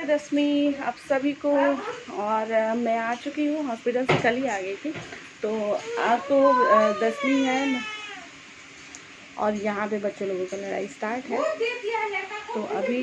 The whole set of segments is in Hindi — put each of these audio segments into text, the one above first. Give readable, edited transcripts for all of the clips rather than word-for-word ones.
विजयदशमी आप सभी को। और मैं आ चुकी हूँ, हॉस्पिटल से कल ही आ गई थी। तो आज तो दसवीं है और यहाँ पे बच्चे लोगों का लड़ाई स्टार्ट है। तो अभी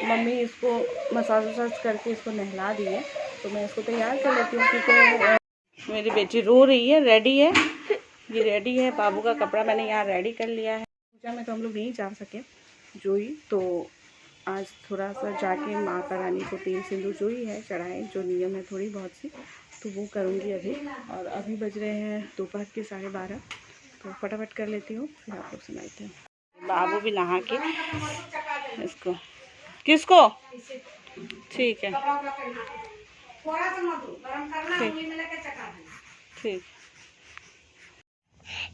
मम्मी इसको मसाज वसाज करके इसको नहला दी है। तो मैं इसको तैयार कर लेती हूँ क्योंकि मेरी बेटी रो रही है। रेडी है, ये रेडी है। बाबू का कपड़ा मैंने यहाँ रेडी कर लिया है। पूजा में तो हम लोग नहीं जा सके जोई, तो आज थोड़ा सा जाके माता रानी को तेल सिंदूर जो ही है चढ़ाएं, जो नियम है थोड़ी बहुत सी, तो वो करूँगी अभी। और अभी बज रहे हैं दोपहर के 12:30। तो फटाफट कर लेती हूँ, फिर आप लोग सुनाते हैं। बाबू भी नहा के इसको, किसको, ठीक है ठीक।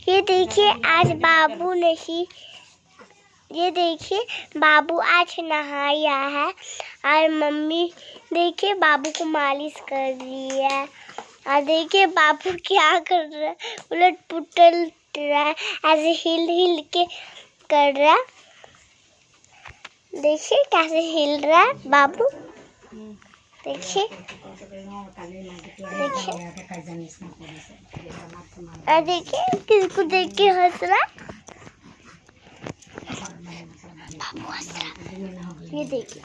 ये देखिए आज बाबू नहीं, ये देखिए बाबू आज नहाया है और मम्मी देखिए बाबू को मालिश कर रही है। और देखिए बाबू क्या कर रहा है, उलट पुलट रहा है, ऐसे हिल हिल के कर रहा है। देखिए कैसे हिल रहा है बाबू, देखिए देखिए। और देखिए किसको देख के हंस रहा है, बाबू हंस रहा। ये देखिए,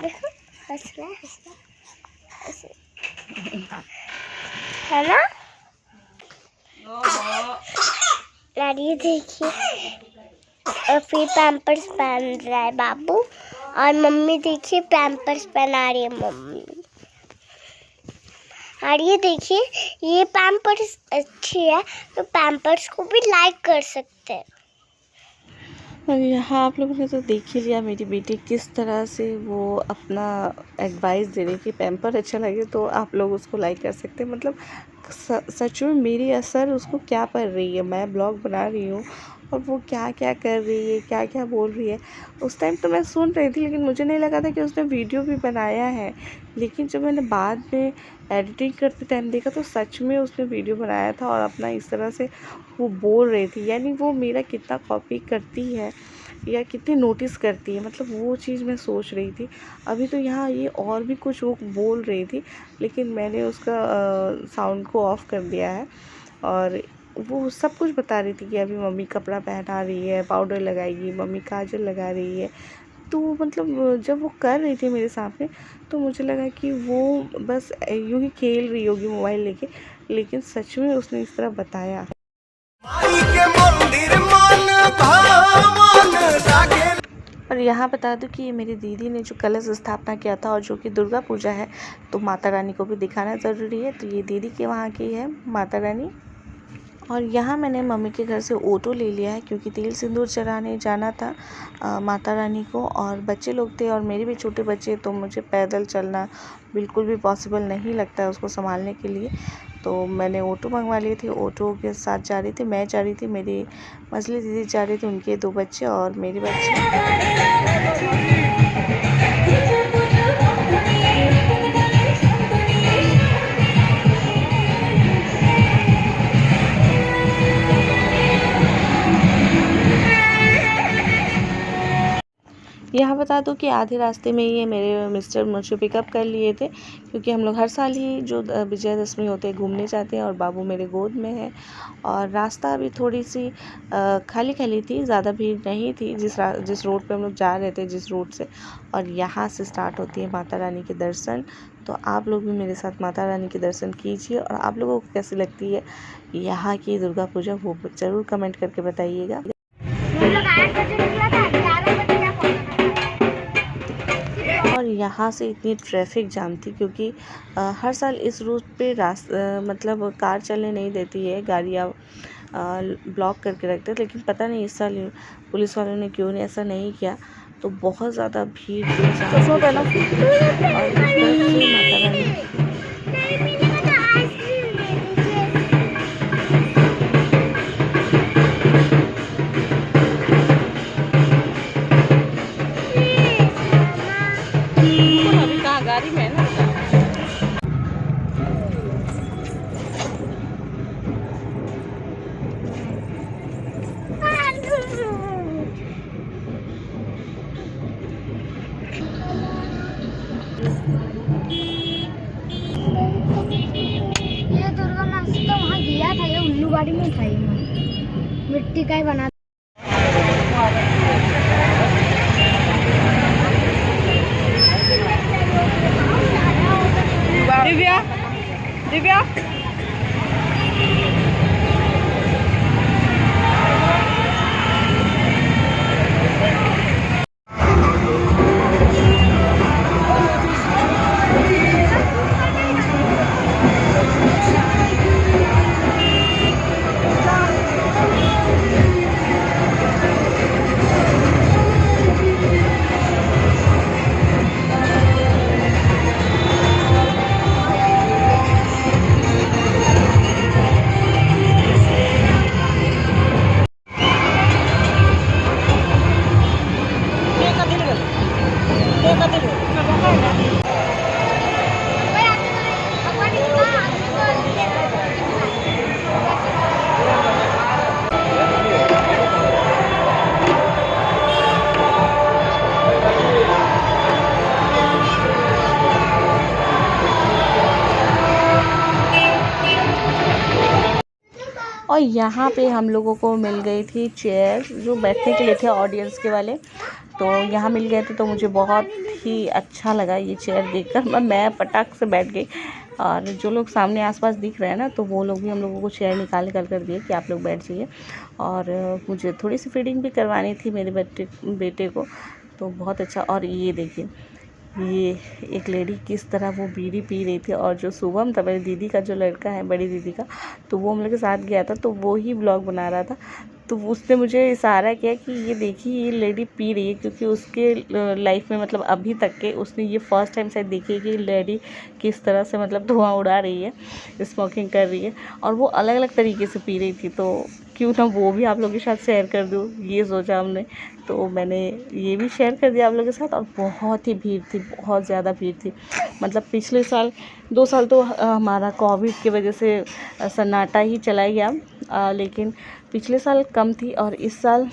देखो हंस रहा है ना। और ये देखिए, और फिर पैम्पर्स पहन रहा है बाबू। और मम्मी देखिए पैम्पर्स पहना रही है मम्मी। और ये देखिए, ये पैम्पर्स अच्छी है तो पैम्पर्स को भी लाइक कर सकते हैं। और यहाँ आप लोगों ने तो देख ही लिया मेरी बेटी किस तरह से वो अपना एडवाइस दे रही कि पैम्पर अच्छा लगे तो आप लोग उसको लाइक कर सकते हैं। मतलब सच में मेरी असर उसको क्या पड़ रही है। मैं ब्लॉग बना रही हूँ और वो क्या क्या कर रही है, क्या क्या बोल रही है। उस टाइम तो मैं सुन रही थी लेकिन मुझे नहीं लगा था कि उसने वीडियो भी बनाया है। लेकिन जब मैंने बाद में एडिटिंग करते टाइम देखा तो सच में उसने वीडियो बनाया था और अपना इस तरह से वो बोल रही थी। यानी वो मेरा कितना कॉपी करती है या कितनी नोटिस करती है, मतलब वो चीज़ मैं सोच रही थी। अभी तो यहाँ ये और भी कुछ वो बोल रही थी लेकिन मैंने उसका साउंड को ऑफ़ कर दिया है। और वो सब कुछ बता रही थी कि अभी मम्मी कपड़ा पहना रही है, पाउडर लगाएगी, मम्मी काजल लगा रही है। तो मतलब जब वो कर रही थी मेरे सामने तो मुझे लगा कि वो बस यूँ ही खेल रही होगी मोबाइल लेके, लेकिन सच में उसने इस तरह बताया। और यहाँ बता दूँ कि ये मेरी दीदी ने जो कलश स्थापना किया था और जो कि दुर्गा पूजा है तो माता रानी को भी दिखाना ज़रूरी है। तो ये दीदी के वहाँ की है माता रानी। और यहाँ मैंने मम्मी के घर से ऑटो ले लिया है क्योंकि तेल सिंदूर चढ़ाने जाना था माता रानी को। और बच्चे लोग थे और मेरे भी छोटे बच्चे, तो मुझे पैदल चलना बिल्कुल भी पॉसिबल नहीं लगता है उसको संभालने के लिए। तो मैंने ऑटो मंगवा लिए थे, ऑटो के साथ जा रही थी। मैं जा रही थी, मेरी मछली दीदी जा रही थी, उनके 2 बच्चे और मेरे बच्चे। यहाँ बता दूँ कि आधे रास्ते में ये मेरे मिस्टर मुझे पिकअप कर लिए थे क्योंकि हम लोग हर साल ही जो विजयदशमी होते हैं घूमने जाते हैं और बाबू मेरे गोद में है। और रास्ता अभी थोड़ी सी खाली खाली थी, ज़्यादा भीड़ नहीं थी जिस रोड पे हम लोग जा रहे थे, जिस रोड से। और यहाँ से स्टार्ट होती है माता रानी के दर्शन। तो आप लोग भी मेरे साथ माता रानी के दर्शन कीजिए। और आप लोगों को कैसी लगती है यहाँ की दुर्गा पूजा वो ज़रूर कमेंट करके बताइएगा। और यहाँ से इतनी ट्रैफिक जाम थी क्योंकि हर साल इस रूट पे मतलब कार चलने नहीं देती है, गाड़ियाँ ब्लॉक करके रखते हैं। लेकिन पता नहीं इस साल पुलिस वालों ने क्यों ऐसा नहीं किया। तो बहुत ज़्यादा भीड़ गाड़ी में ना। ये दुर्गा माँ से तो वहाँ गया था, ये उल्लू बाड़ी में था, ये मिट्टी का ही बना। दिव्या दिव्या और यहाँ पे हम लोगों को मिल गई थी चेयर जो बैठने के लिए थे ऑडियंस के वाले। तो यहाँ मिल गए थे तो मुझे बहुत ही अच्छा लगा ये चेयर देखकर। मैं पटाख से बैठ गई। और जो लोग सामने आसपास दिख रहे हैं ना, तो वो लोग भी हम लोगों को चेयर निकाल कर दिए कि आप लोग बैठ जाइए। और मुझे थोड़ी सी फीडिंग भी करवानी थी मेरे बेटे को, तो बहुत अच्छा। और ये देखिए, ये एक लेडी किस तरह वो बीड़ी पी रही थी। और जो शुभम था, मेरी दीदी का जो लड़का है, बड़ी दीदी का, तो वो हम लोग के साथ गया था, तो वो ही ब्लॉग बना रहा था। तो उसने मुझे इशारा किया कि ये देखिए, ये लेडी पी रही है, क्योंकि उसके लाइफ में मतलब अभी तक के उसने ये फर्स्ट टाइम शायद देखी है कि लेडी किस तरह से मतलब धुआं उड़ा रही है, स्मोकिंग कर रही है। और वो अलग अलग तरीके से पी रही थी, तो क्यों ना वो भी आप लोगों के साथ शेयर कर दूँ, ये सोचा हमने। तो मैंने ये भी शेयर कर दिया आप लोगों के साथ। और बहुत ही भीड़ थी, बहुत ज़्यादा भीड़ थी। मतलब पिछले साल 2 साल तो हमारा कोविड की वजह से सन्नाटा ही चला गया, लेकिन पिछले साल कम थी। और इस साल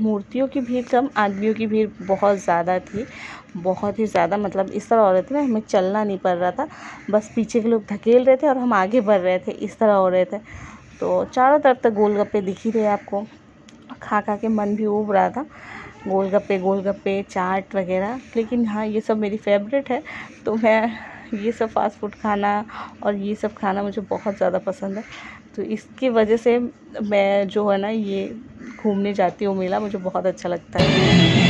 मूर्तियों की भीड़ कम, आदमियों की भीड़ बहुत ज़्यादा थी, बहुत ही ज़्यादा। मतलब इस तरह हो रहे थे ना, हमें चलना नहीं पड़ रहा था, बस पीछे के लोग धकेल रहे थे और हम आगे बढ़ रहे थे, इस तरह हो रहे थे। तो चारों तरफ तक गोलगप्पे दिख ही रहे आपको, खा खा के मन भी उब रहा था। गोलगप्पे चाट वगैरह। लेकिन हाँ, ये सब मेरी फेवरेट है, तो मैं ये सब फास्ट फूड खाना और ये सब खाना मुझे बहुत ज़्यादा पसंद है। तो इसकी वजह से मैं जो है ना, ये घूमने जाती हूँ मेला, मुझे बहुत अच्छा लगता है।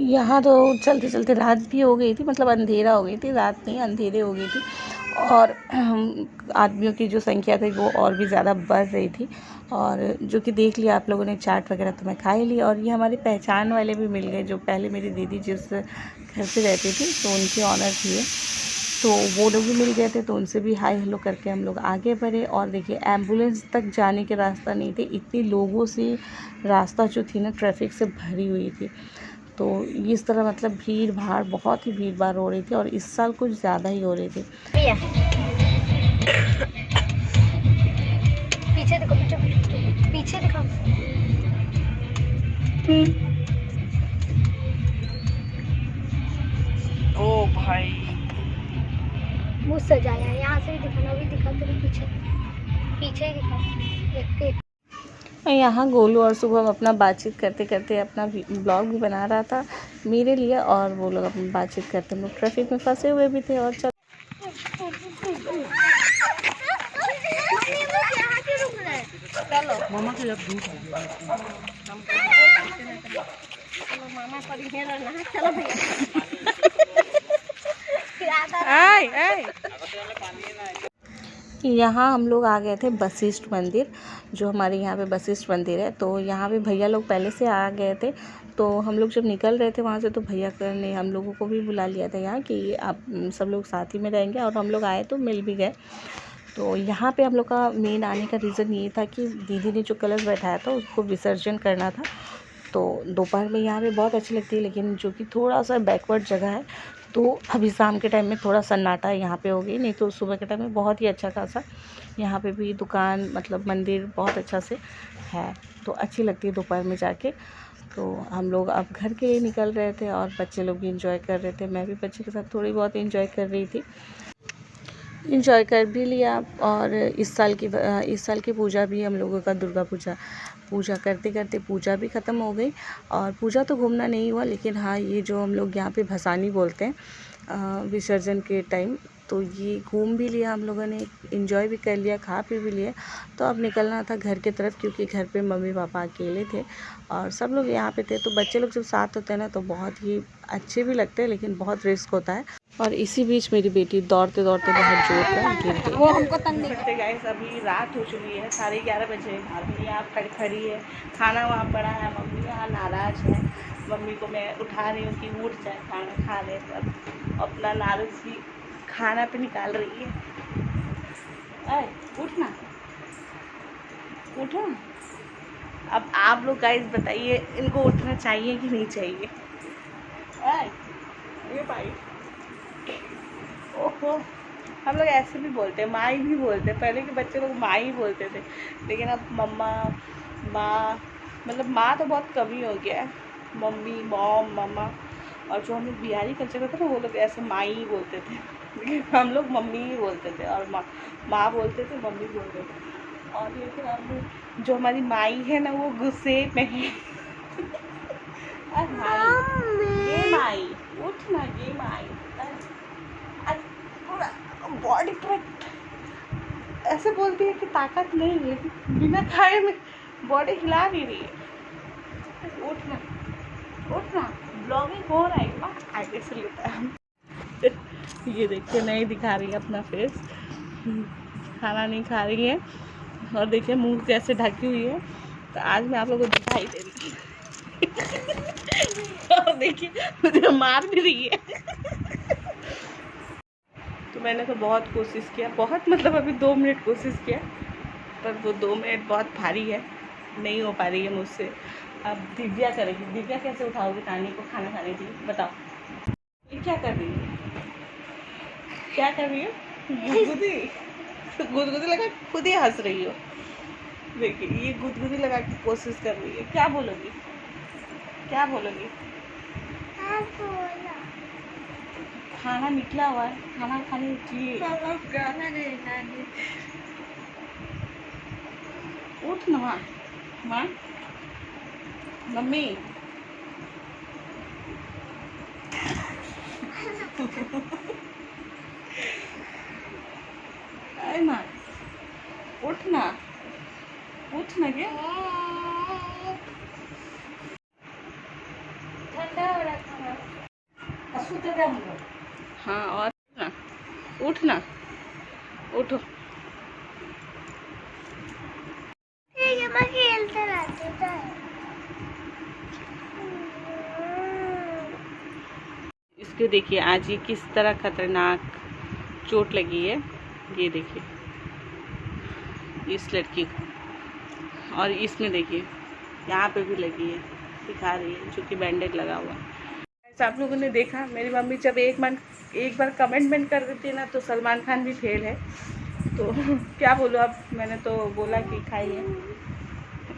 यहाँ तो चलते चलते रात भी हो गई थी, मतलब अंधेरा हो गई थी, रात नहीं अंधेरे हो गई थी। और आदमियों की जो संख्या थी वो और भी ज़्यादा बढ़ रही थी। और जो कि देख लिया आप लोगों ने, चाट वगैरह तो मैं खा ही ली। और ये हमारी पहचान वाले भी मिल गए, जो पहले मेरी दीदी जिस घर से रहती थी, तो उनके ऑनर थी, तो वो लोग भी मिल गए थे। तो उनसे भी हाय हेलो करके हम लोग आगे बढ़े। और देखिए, एम्बुलेंस तक जाने के रास्ता नहीं थे, इतनी लोगों से रास्ता जो थी ना, ट्रैफिक से भरी हुई थी। तो इस तरह मतलब भीड़ भाड़, बहुत ही भीड़ भाड़ हो रही थी। और इस साल कुछ ज़्यादा ही हो रही थी। पीछे देखो, पीछे देखो। ओ भाई, मुँह सजाया, यहाँ से ही दिखाना, भी दिखा तेरे पीछे, पीछे ही दिखा। यहाँ गोलू और शुभम अपना बातचीत करते करते अपना ब्लॉग भी बना रहा था मेरे लिए। और वो लोग अपनी बातचीत करते, हम लोग ट्रैफिक में फंसे हुए भी थे। और चलो मामा के जब दूर मामा पर ही रहना, चलो भैया। कि यहाँ हम लोग आ गए थे वशिष्ठ मंदिर, जो हमारे यहाँ पे वशिष्ठ मंदिर है। तो यहाँ पे भैया लोग पहले से आ गए थे, तो हम लोग जब निकल रहे थे वहाँ से तो भैया ने हम लोगों को भी बुला लिया था यहाँ कि आप सब लोग साथ ही में रहेंगे, और हम लोग आए तो मिल भी गए। तो यहाँ पे हम लोग का मेन आने का रीज़न ये था कि दीदी ने जो कलश बैठाया था उसको विसर्जन करना था। तो दोपहर में यहाँ पे बहुत अच्छी लगती है, लेकिन जो कि थोड़ा सा बैकवर्ड जगह है, तो अभी शाम के टाइम में थोड़ा सन्नाटा यहाँ पे हो गई, नहीं तो सुबह के टाइम में बहुत ही अच्छा खासा यहाँ पे भी दुकान मतलब मंदिर बहुत अच्छा से है, तो अच्छी लगती है दोपहर में जाके। तो हम लोग अब घर के लिए निकल रहे थे और बच्चे लोग भी इंजॉय कर रहे थे, मैं भी बच्चे के साथ थोड़ी बहुत इंजॉय कर रही थी, इंजॉय कर भी लिया। और इस साल की पूजा भी हम लोगों का दुर्गा पूजा करते करते पूजा भी ख़त्म हो गई। और पूजा तो घूमना नहीं हुआ, लेकिन हाँ ये जो हम लोग यहाँ पे भसानी बोलते हैं विसर्जन के टाइम, तो ये घूम भी लिया हम लोगों ने, इंजॉय भी कर लिया, खा पी भी लिया। तो अब निकलना था घर की तरफ, क्योंकि घर पे मम्मी पापा अकेले थे और सब लोग यहाँ पे थे। तो बच्चे लोग जब साथ होते हैं ना तो बहुत ही अच्छे भी लगते हैं, लेकिन बहुत रिस्क होता है। और इसी बीच मेरी बेटी दौड़ते दौड़ते बहुत जोर कर गिर गई। वो हमको तंग नहीं करते गाइस। अभी रात हो चुकी है, 11:30 बजे। अभी यहाँ खड़ी है, खाना वहाँ पड़ा है, मम्मी यहाँ नाराज़ है। मम्मी को मैं उठा रही हूँ कि उठ जाए, खाना खा ले, तब अपना नाराज़गी खाना पे निकाल रही है। अरे उठना, उठो। अब आप लोग गाइस बताइए, इनको उठना चाहिए कि नहीं चाहिए? ये भाई, ओहो, हम लोग ऐसे भी बोलते हैं, माई भी बोलते हैं। पहले के बच्चे लोग माई बोलते थे, लेकिन अब मम्मा, माँ, मतलब माँ तो बहुत कम ही हो गया है, मम्मी, मॉम, मम्मा। और जो हम लोग बिहारी कल्चर में थे ना, वो लोग ऐसे माई ही बोलते थे, लेकिन हम लोग मम्मी ही बोलते थे, और माँ बोलते थे, मम्मी बोलते थे। और लेकिन अब जो हमारी माई है ना, वो गुस्से में है। ये माई उठ ना, ये माई पूरा बॉडी पूरा ऐसे बोलती है कि ताकत नहीं है, बिना खाए में बॉडी हिला नहीं रही है। उठना, उठना, ब्लॉगिंग हो रहा है, आगे से लेता है। ये देखिए, नहीं दिखा रही है अपना फेस, खाना नहीं खा रही है, और देखिए मुंह कैसे ढकी हुई है। तो आज मैं आप लोगों को दिखाई दे रही हूँ। और देखिए मुझे मार भी रही है। तो मैंने तो बहुत कोशिश किया, बहुत मतलब अभी 2 मिनट कोशिश किया, पर वो 2 मिनट बहुत भारी है, नहीं हो पा रही है मुझसे। अब दिव्या करेगी। दिव्या कैसे उठाओगी नानी को खाना खाने के लिए, बताओ। ये क्या कर रही है, क्या कर रही है? गुदगुदी लगा खुद ही हंस रही हो। देखिए ये गुदगुदी लगा के कोशिश कर रही है। क्या बोलोगी, क्या बोलोगी? खाना निकला हुआ है, खाना खाने चाहिए। उठ ना माँ, मम्मी। अरे माँ उठ ना, उठ ना, क्या ठंडा हो रहा खाना। हाँ, और ना, उठ ना, उठो। खेलते रहते थे। इसको देखिए आज ये किस तरह खतरनाक चोट लगी है, ये देखिए इस लड़की को, और इसमें देखिए यहाँ पे भी लगी है, दिखा रही है, जो कि बैंडेज लगा हुआ है। ऐसा आप लोगों ने देखा, मेरी मम्मी जब एक बार कमेंटमेंट कर देती है ना, तो सलमान खान भी फेल है। तो क्या बोलूँ अब, मैंने तो बोला कि खाइए।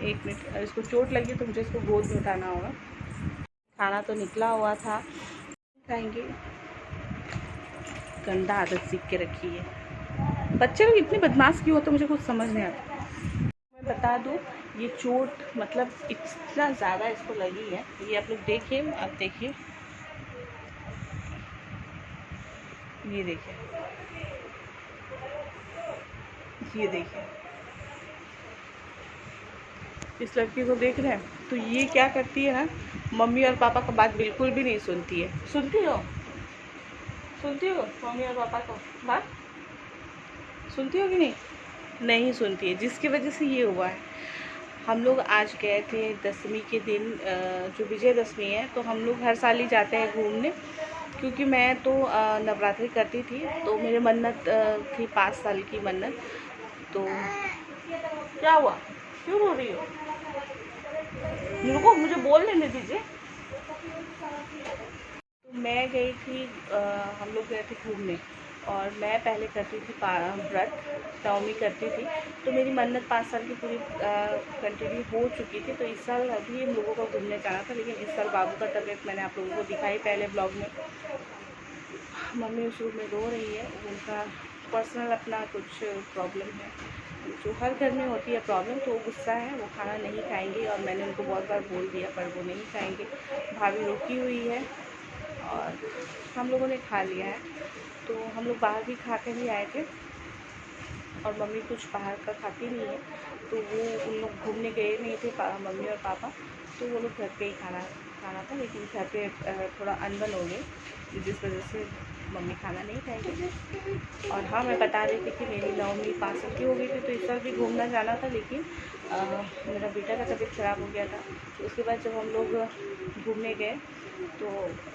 1 मिनट, इसको चोट लगी तो मुझे इसको गोद में उठाना होगा। खाना तो निकला हुआ था, खाएंगे। गंदा आदत सीख के रखी है। बच्चे लोग इतने बदमाश क्यों होते, मुझे कुछ समझ नहीं आता। मैं बता दूँ, ये चोट मतलब इतना ज़्यादा इसको लगी है, ये आप लोग देखिए, आप देखिए, ये देखिए, ये देखिए, इस लड़की को देख रहे हैं। तो ये क्या करती है ना, मम्मी और पापा का बात बिल्कुल भी नहीं सुनती है। सुनती हो, सुनती हो मम्मी और पापा को बात? सुनती हो कि नहीं? नहीं सुनती है, जिसकी वजह से ये हुआ है। हम लोग आज गए थे दशमी के दिन, जो विजयदशमी है, तो हम लोग हर साल ही जाते हैं घूमने, क्योंकि मैं तो नवरात्रि करती थी, तो मेरी मन्नत थी 5 साल की मन्नत। तो क्या हुआ, क्यों रो रही हो? रुको, मुझे बोल लेने दीजिए। तो मैं गई थी, हम लोग गए थे घूमने, और मैं पहले करती थी व्रत, नवमी करती थी, तो मेरी मन्नत 5 साल की पूरी कंटिन्यू हो चुकी थी। तो इस साल अभी हम लोगों को घूमने जाना था, लेकिन इस साल बाबू का तबीयत मैंने आप लोगों को दिखाई पहले ब्लॉग में। मम्मी उस रूम में रो रही है, उनका पर्सनल अपना कुछ प्रॉब्लम है, जो हर घर में होती है प्रॉब्लम। तो वो गुस्सा है, वो खाना नहीं खाएंगे, और मैंने उनको बहुत बार बोल दिया, पर वो नहीं खाएंगे। भाभी रुकी हुई है और हम लोगों ने खा लिया है। तो हम लोग बाहर भी खा कर ही आए थे, और मम्मी कुछ बाहर का खाती नहीं है, तो वो उन लोग घूमने गए नहीं थे, मम्मी और पापा, तो वो लोग घर पे ही खाना था। लेकिन घर पे थोड़ा अनबन हो गई, जिस वजह से मम्मी खाना नहीं खाएगी। और हाँ, मैं बता रही थी कि मेरी नवमी 5 साल की हो गई थी, तो इस साल भी घूमना जाना था, लेकिन मेरा बेटा का तबीयत ख़राब हो गया था। तो उसके बाद जब हम लोग घूमने गए, तो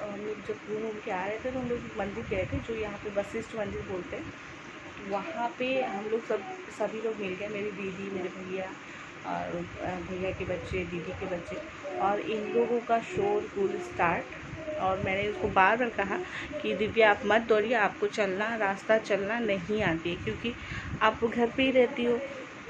हम लोग जब घूम के आ रहे थे, तो हम लोग मंदिर गए थे, जो यहाँ पे वशिष्ठ मंदिर बोलते हैं। वहाँ पे हम लोग सभी लोग मिल गए, मेरी दीदी, मेरे भैया, और भैया के बच्चे, दीदी के बच्चे, और इन लोगों का शोर स्टार्ट। और मैंने उसको बार बार कहा कि दिव्या, आप मत दौड़िए, आपको चलना, रास्ता चलना नहीं आती है, क्योंकि आप घर पे ही रहती हो,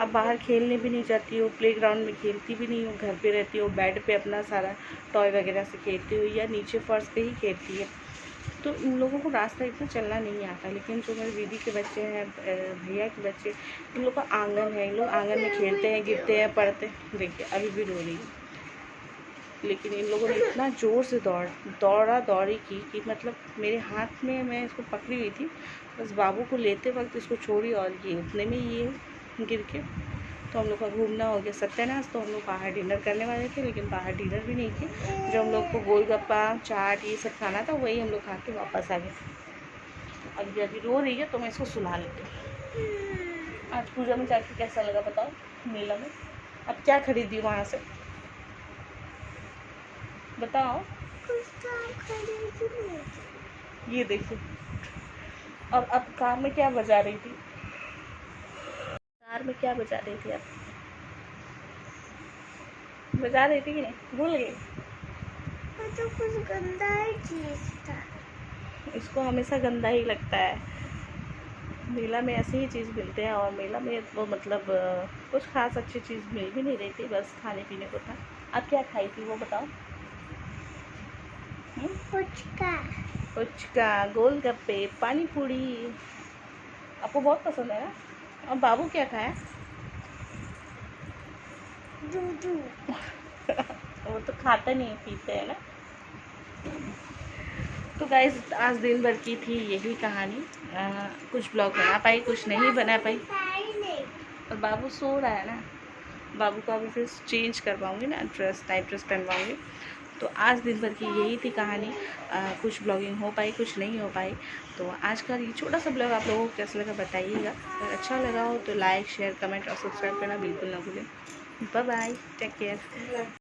आप बाहर खेलने भी नहीं जाती हो, प्लेग्राउंड में खेलती भी नहीं हो, घर पे रहती हो, बेड पे अपना सारा टॉय वगैरह से खेलती हो, या नीचे फर्श पे ही खेलती है। तो इन लोगों को रास्ता इतना चलना नहीं आता। लेकिन जो मेरी दीदी के बच्चे हैं, भैया के बच्चे, इन लोग का आंगन है, इन लोग आंगन में खेलते हैं, गिरते हैं, पड़ते हैं। देखिए अभी भी रो रही है। लेकिन इन लोगों ने इतना ज़ोर से दौड़ी की कि मतलब मेरे हाथ में, मैं इसको पकड़ी हुई थी, बस बाबू को लेते वक्त इसको छोड़ी, और ये उतने में ये गिर के। तो हम लोग का घूमना हो गया सत्यानाश। तो हम लोग बाहर डिनर करने वाले थे, लेकिन बाहर डिनर भी नहीं किया। जो हम लोग को गोलगप्पा, चाट, ये सब खाना था, वही हम लोग खा के वापस आ गए। अब अभी रो रही है, तो मैं इसको सुला लेती हूँ। आज पूजा में जाके कैसा लगा बताओ, मेला में? अब क्या खरीदी वहाँ से बताओ? ये देखिए। अब कार में क्या बजा रही थी? कार में क्या बजा रही थी आप? बजा रही थी कि नहीं, भूल गई? तो कुछ गंदा ही चीज था। इसको हमेशा गंदा ही लगता है। मेला में ऐसी ही चीज़ मिलते हैं, और मेला में वो मतलब कुछ खास अच्छी चीज़ मिल भी नहीं रही थी, बस खाने पीने को था। आप क्या खाई थी वो बताओ? पुचका, गोलगप्पे, पानी पूरी, आपको बहुत पसंद है ना? और बाबू क्या खाया? दूध। वो तो खाता नहीं, पीते हैं ना। तो गाइस, आज दिन भर की थी यही कहानी। कुछ ब्लॉग बना पाई, कुछ नहीं बना पाई, और बाबू सो रहा है ना। बाबू को अभी फिर चेंज करवाऊँगी ना, नाइट ड्रेस पहनवाऊँगी। तो आज दिन भर की यही थी कहानी। कुछ ब्लॉगिंग हो पाई, कुछ नहीं हो पाई। तो आज का ये छोटा सा ब्लॉग आप लोगों को कैसा लगा बताइएगा। अगर अच्छा लगा हो तो लाइक, शेयर, कमेंट और सब्सक्राइब करना बिल्कुल ना भूलें। Bye bye, take care.